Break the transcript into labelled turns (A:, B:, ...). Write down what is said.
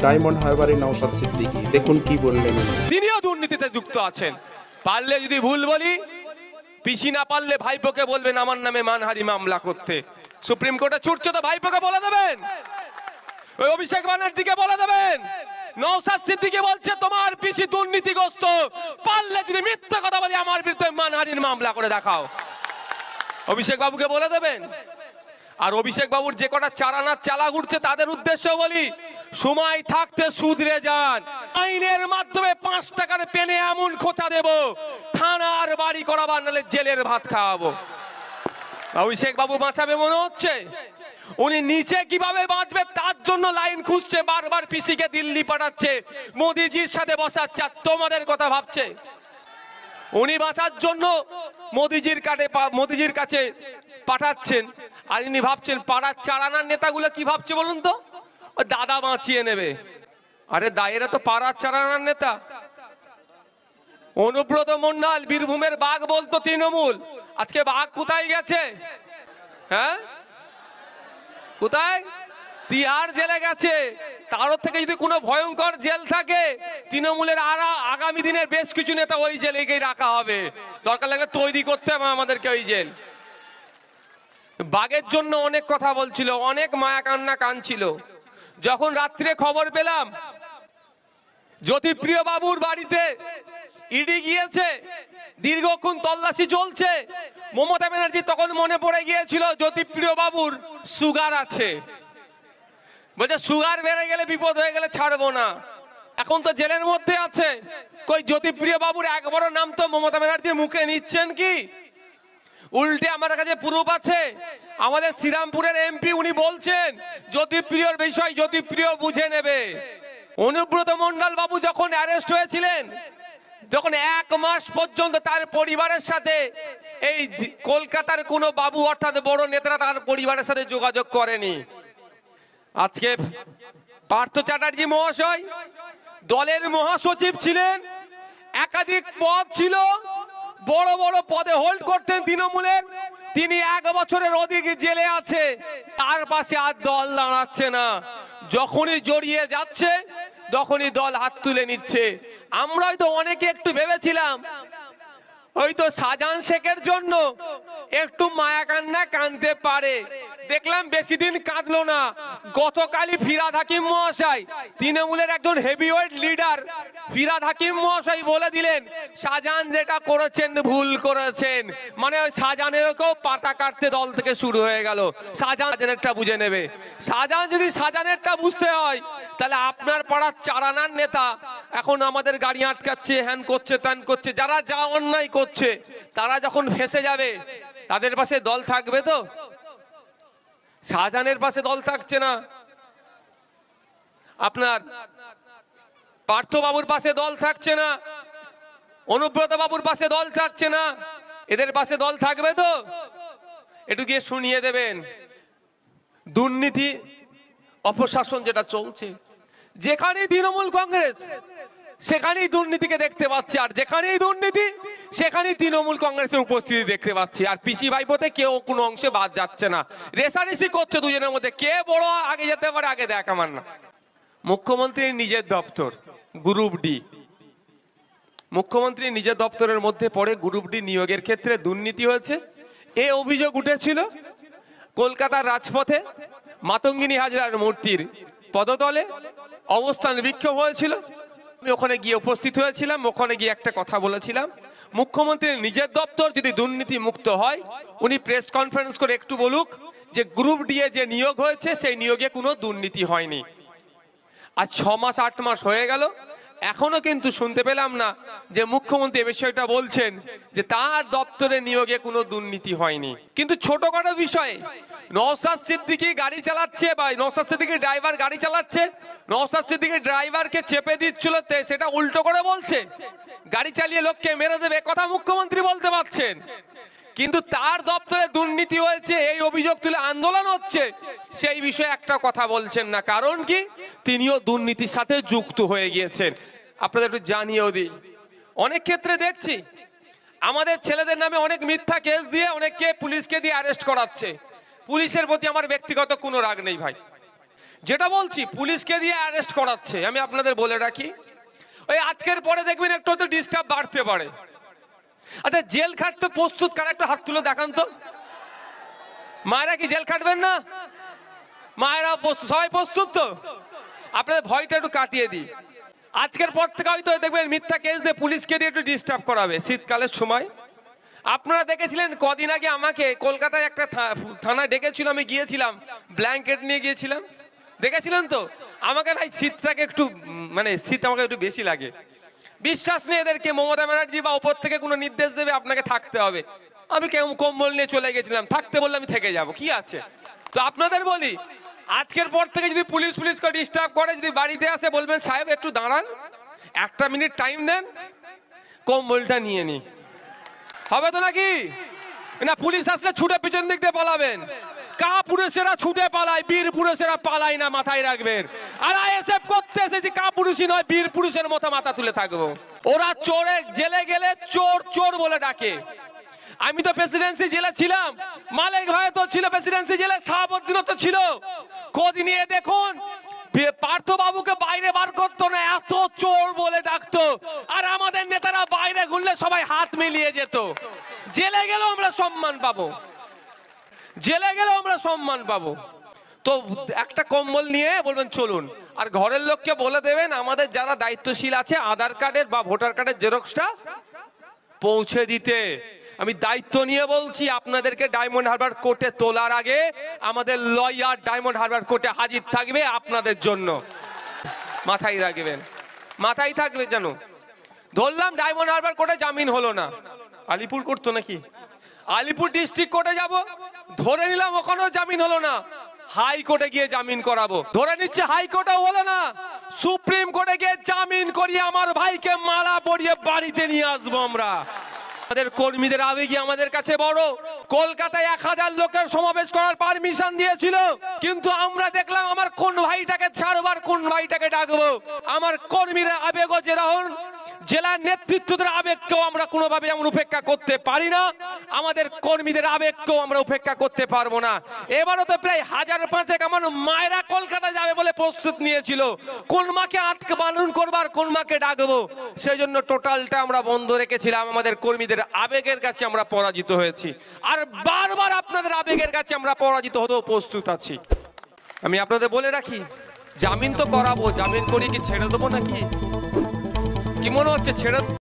A: Diamond হারবারে Naushad Siddiqui দেখুন কি বললেন।
B: তিনিও দুর্নীতিতে যুক্ত আছেন। পারলে যদি ভুল বলি, পিসি না পারলে ভাইপোকে বলবেন আমার নামে মানহানি মামলা করতে। সুপ্রিম কোর্টে ছুটছে তো ভাইপোকে বলে দেবেন, ওই অভিষেক ব্যানার্জিকে বলে দেবেন। নওশাদ সিদ্দিকী বলছে তোমার পিসি দুর্নীতিগ্রস্ত, পারলে যদি মিথ্যা কথা বলি আমার বিরুদ্ধে মানহানির মামলা করে দেখাও। অভিষেক বাবুকে বলে দেবেন। আর অভিষেক বাবুর যে কটা চারানার চালা ঘুরছে তাদের উদ্দেশ্য বলি, সময় থাকতে সুধরে যান। আইনের মাধ্যমে 5 টাকার পেনে এমন খোঁচা দেব, থানার বাড়ি করাবার নালে জেলের ভাত খাওয়াবো। অভিষেক বাবু বাঁচাবে মনে হচ্ছে, উনি নিচে কিভাবে বাঁচবে তার জন্য লাইন খুঁজছে, বারবার পিসিকে দিল্লি পাঠাচ্ছে, মোদিজির সাথে বসাচ্ছে, আর তোমাদের কথা ভাবছে। উনি বাঁচার জন্য মোদিজির কাছে পাঠাচ্ছেন, আর ইনি ভাবছেন পাড়ার চারানার নেতাগুলো কি ভাবছে বলুন তো, দাদা বাঁচিয়ে নেবে। আরে দায়েরা তো পাড়ার চারানার নেতা। অনুব্রত মন্ডল বীরভূমের বাঘ বলতো তৃণমূল, আজকে বাঘ কোথায় গেছে? হ্যাঁ, কোথায়? তিহার জেলে গেছে। তার থেকে যদি কোনো ভয়ঙ্কর জেল থাকে, তৃণমূলের আগামী দিনের বেশ কিছু নেতা ওই জেলেকেই রাখা হবে, দরকার লাগলে তৈরি করতে হবে আমাদেরকে ওই জেল। বাঘের জন্য অনেক কথা বলছিল, অনেক মায়া কান্না কাঁদছিল। যখন রাত্রে খবর পেলাম জ্যোতিপ্রিয় বাবুর বাড়িতে ইডি গিয়েছে, দীর্ঘক্ষণ তল্লাশি চলছে, মমতা ব্যানার্জি তখন মনে পড়ে গিয়েছিল জ্যোতিপ্রিয় বাবুর সুগার আছে, বলছে সুগার বেড়ে গেলে বিপদ হয়ে গেলে ছাড়বো না। এখন তো জেলের মধ্যে আছে, কই জ্যোতিপ্রিয় বাবুর একবারও নাম তো মমতা ব্যানার্জি মুখে নিচ্ছেন কি? উল্টে আমার কাছে প্রুফ আছে, আমাদের শ্রীরামপুরের এমপি উনি বলছেন জ্যোতিপ্রিয়র বিষয় জ্যোতিপ্রিয় বুঝে নেবে। অনুব্রত মন্ডল বাবু যখন অ্যারেস্ট হয়েছিলেন, যখন 1 মাস পর্যন্ত তার পরিবারের সাথে এই কলকাতার কোনো বাবু অর্থাৎ বড় নেতারা তার পরিবারের সাথে যোগাযোগ করেনি। আজকে পার্থ চ্যাটার্জি মহাশয় দলের মহাসচিব ছিলেন, একাধিক পদ ছিল, বড় বড় পদে হোল্ড করতেন তৃণমূলের, তিনি 1 বছরের অধিক জেলে আছে, তার পাশে আর দল দাঁড়াচ্ছে না। যখনই জড়িয়ে যাচ্ছে তখনই দল হাত তুলে নিচ্ছে। আমরা হয়তো অনেকে একটু ভেবেছিলাম হয়তো শাহজাহান শেখের জন্য একটু মায়া কান্না কাঁদতে পারে, দেখলাম বেশি দিন কাঁদলো না। গতকালই ফিরহাদ হাকিম মহাশয়, তৃণমূলের একজন হেভিওয়েট লিডার ফিরহাদ হাকিম মহাশয় বলে দিলেন শাহজাহান যেটা করেছেন ভুল করেছেন, মানে ওই শাহজাহানেরকেও পাতা কাটতে দল থেকে শুরু হয়ে গেল। শাহজাহানেরটা বুঝে নেবে। শাহজাহান যদি শাহজাহানেরটা বুঝতে হয়, তাহলে আপনার পাড়ার চারানার নেতা এখন আমাদের গাড়ি আটকাচ্ছে, হ্যান করছে, ত্যান করছে, যারা যা অন্যায় করছে, তারা যখন ফেঁসে যাবে তাদের পাশে দল থাকবে তো? শাহজাহানের পাশে দল থাকছে না, আপনার পার্থ বাবুর পাশে দল থাকছে না, অনুব্রত বাবুর পাশে দল থাকছে না, এদের পাশে দল থাকবে তো? একটু গিয়ে শুনিয়ে দেবেন দুর্নীতি অপশাসন যেটা চলছে। যেখানেই তৃণমূল কংগ্রেস সেখানেই দুর্নীতিকে দেখতে পাচ্ছি, আর যেখানেই দুর্নীতি সেখানেই তৃণমূল কংগ্রেসের উপস্থিতি দেখতে পাচ্ছি। আর পিসি ভাইপোতে কেউ কোনো অংশে বাদ যাচ্ছে না, রেসারেসি করছে দুজনের মধ্যে, কে বড় আগে যেতে পারে আগে দেখ আমার না। মুখ্যমন্ত্রীর নিজের দপ্তর গ্রুপ ডি, মুখ্যমন্ত্রীর নিজের দপ্তরের মধ্যে পড়ে গ্রুপ ডি নিয়োগের ক্ষেত্রে দুর্নীতি হয়েছে, এ অভিযোগ উঠেছিল কলকাতার রাজপথে মাতঙ্গিনী হাজরার মূর্তির পদতলে অবস্থান বিক্ষোভ হয়েছিল। আমি ওখানে গিয়ে উপস্থিত হয়েছিলাম, ওখানে গিয়ে একটা কথা বলেছিলাম, মুখ্যমন্ত্রীর নিজের দপ্তর যদি দুর্নীতি মুক্ত হয় উনি প্রেস কনফারেন্স করে একটু বলুক যে গ্রুপ ডি এ যে নিয়োগ হয়েছে সেই নিয়োগে কোনো দুর্নীতি হয়নি। আজ 6 মাস 8 মাস হয়ে গেল, এখনো কিন্তু শুনতে পেলাম না যে মুখ্যমন্ত্রী বিষয়টা বলছেন যে তার দপ্তরে নিয়োগে কোনো দুর্নীতি হয়নি। কিন্তু ছোটখাটো বিষয়ে নওশাদ সিদ্দিকী গাড়ি চালাচ্ছে, বা নওশাদ সিদ্দিকী ড্রাইভার গাড়ি চালাচ্ছে, নওশাদ সিদ্দিকী ড্রাইভারকে চেপে দিচ্ছিল, সেটা উল্টো করে বলছে গাড়ি চালিয়ে লোককে মেরে দেবে, কথা মুখ্যমন্ত্রী বলতে পারছেন, কিন্তু তার দপ্তরে দুর্নীতি হয়েছে এই অভিযোগ তুলে আন্দোলন হচ্ছে, সেই বিষয়ে একটা কথা বলছেন না। কারণ কি? তিনিও দুর্নীতির সাথে যুক্ত হয়ে গিয়েছেন। আপনাদের একটু জানিয়েও দিই, অনেক ক্ষেত্রে দেখছি আমাদের ছেলেদের নামে অনেক মিথ্যা কেস দিয়ে অনেককে পুলিশকে দিয়ে অ্যারেস্ট করাচ্ছে। পুলিশের প্রতি আমার ব্যক্তিগত কোনো রাগ নেই ভাই, যেটা বলছি পুলিশকে দিয়ে অ্যারেস্ট করাচ্ছে। আমি আপনাদের বলে রাখি, ওই আজকের পরে দেখবেন একটু তো ডিস্টার্ব বাড়তে পারে। আচ্ছা, জেল খাটতে প্রস্তুত কারা? একটা হাত তুলে দেখান তো। মায়েরা কি জেল খাটবেন না? মায়েরা সবাই প্রস্তুত তো? আপনাদের ভয়টা একটু কাটিয়ে দিই। আজকের পর থেকে হয়তো দেখবেন মিথ্যা কেস দিয়ে পুলিশকে দিয়ে একটু ডিস্টার্ব করাবে শীতকালের সময়। আপনারা দেখেছিলেন কদিন আগে আমাকে কলকাতায় একটা থানায় ডেকেছিল, আমি গিয়েছিলাম, ব্ল্যাঙ্কেট নিয়ে গিয়েছিলাম, দেখেছিলেন তো? আমাকে ভাই শীতটাকে একটু মানে শীত আমাকে একটু বেশি লাগে। বিশ্বাস নেই এদেরকে, মমতা ব্যানার্জি বা উপর থেকে কোনো নির্দেশ দেবে আপনাকে থাকতে হবে, আমি কেমন কম্বল নিয়ে চলে গেছিলাম, থাকতে বললে আমি থেকে যাব, কি আছে? তো আপনাদের বলি, আজকের পর থেকে যদি পুলিশকে ডিস্টার্ব করে, যদি বাড়িতে আসে বলবেন সাহেব একটু দাঁড়ান, একটা মিনিট টাইম দেন, কম্বলটা নিয়ে নি, হবে তো নাকি? না পুলিশ আসলে ছুটে পিছন দিক দিয়ে পালাবেন। কা পুরুষেরা ছুটে পালায়, বীর পুরুষেরা পালায় না, মাথায় রাখবেন। আর আইএসএফ করতে এসেছি কা পুরুষই নয়, বীর পুরুষের মতো মাথা তুলে থাকবো। ওরা চোরে জেলে গেলে চোর চোর বলে ডাকে। আমি তো প্রেসিডেন্সি জেলে ছিলাম, মালিক ভাই তো ছিল প্রেসিডেন্সি জেলে, শাহাবুদ্দিনও তো ছিল। খোঁজ নিয়ে দেখুন, পার্থ বাবুকে বাইরে বার করতো না, এত চোর বলে ডাকতো। আর আমাদের নেতারা বাইরে ঘুরলে সবাই হাত মিলিয়ে যেত। জেলে গেলেও আমরা সম্মান পাবো, জেলে গেলেও আমরা সম্মান পাবো। তো একটা কম্বল নিয়ে বলবেন চলুন, আর ঘরের লোককে বলে দেবেন আমাদের যারা দায়িত্বশীল আছে আধার কার্ডের বা ভোটার কার্ডের জেরক্সটা পৌঁছে দিতে। আমি দায়িত্ব নিয়ে বলছি, আপনাদেরকে ডায়মন্ড হারবার কোর্টে তোলার আগে আমাদের লয়ার ডায়মন্ড হারবার কোর্টে হাজির থাকবে আপনাদের জন্য, মাথায় রাখবেন, মাথায় থাকবে যেন। ধরলাম ডায়মন্ড হারবার কোর্টে জামিন হলো না, আলিপুর কোর্ট তো নাকি, আলিপুর ডিস্ট্রিক্ট কোর্টে যাব, ধরে নিলাম ওখানেও জামিন হলো না, হাইকোর্টে গিয়ে জামিন করাবো। ধরে নিচ্ছে হাইকোর্টেও হলো না, সুপ্রিম কোর্টে গিয়ে জামিন করিয়ে আমার ভাইকে মালা পরিয়ে বাড়িতে নিয়ে আসবো আমরা। আমাদের কর্মীদের আবেগই আমাদের কাছে বড়। কলকাতায় 1000 লোকের সমাবেশ করার পারমিশন দিয়েছিল, কিন্তু আমরা দেখলাম আমার কোন ভাইটাকে ছাড়বার, কোন ভাইটাকে ডাকবো। আমার কর্মীরা আবেগও যেরকম, জেলার নেতৃত্বদের আবেগকেও আমরা কোনোভাবে যেমন উপেক্ষা করতে পারি না, আমাদের কর্মীদের আবেগকেও আমরা উপেক্ষা করতে পারবো না। এবারও তো প্রায় 1005 আমার মায়েরা কলকাতা যাবে বলে প্রস্তুত নিয়েছিল, কোন মাকে আটকে বারণ করবার, কোন মাকে ডাকবো, সেই জন্য টোটালটা আমরা বন্ধ রেখেছিলাম। আমাদের কর্মীদের আবেগের কাছে আমরা পরাজিত হয়েছি, আর বারবার আপনাদের আবেগের কাছে আমরা পরাজিত হতেও প্রস্তুত আছি। আমি আপনাদের বলে রাখি, জামিন তো করাবো, জামিন করি কি ছেড়ে দেবো নাকি? কি মনে হচ্ছে ছেড়ে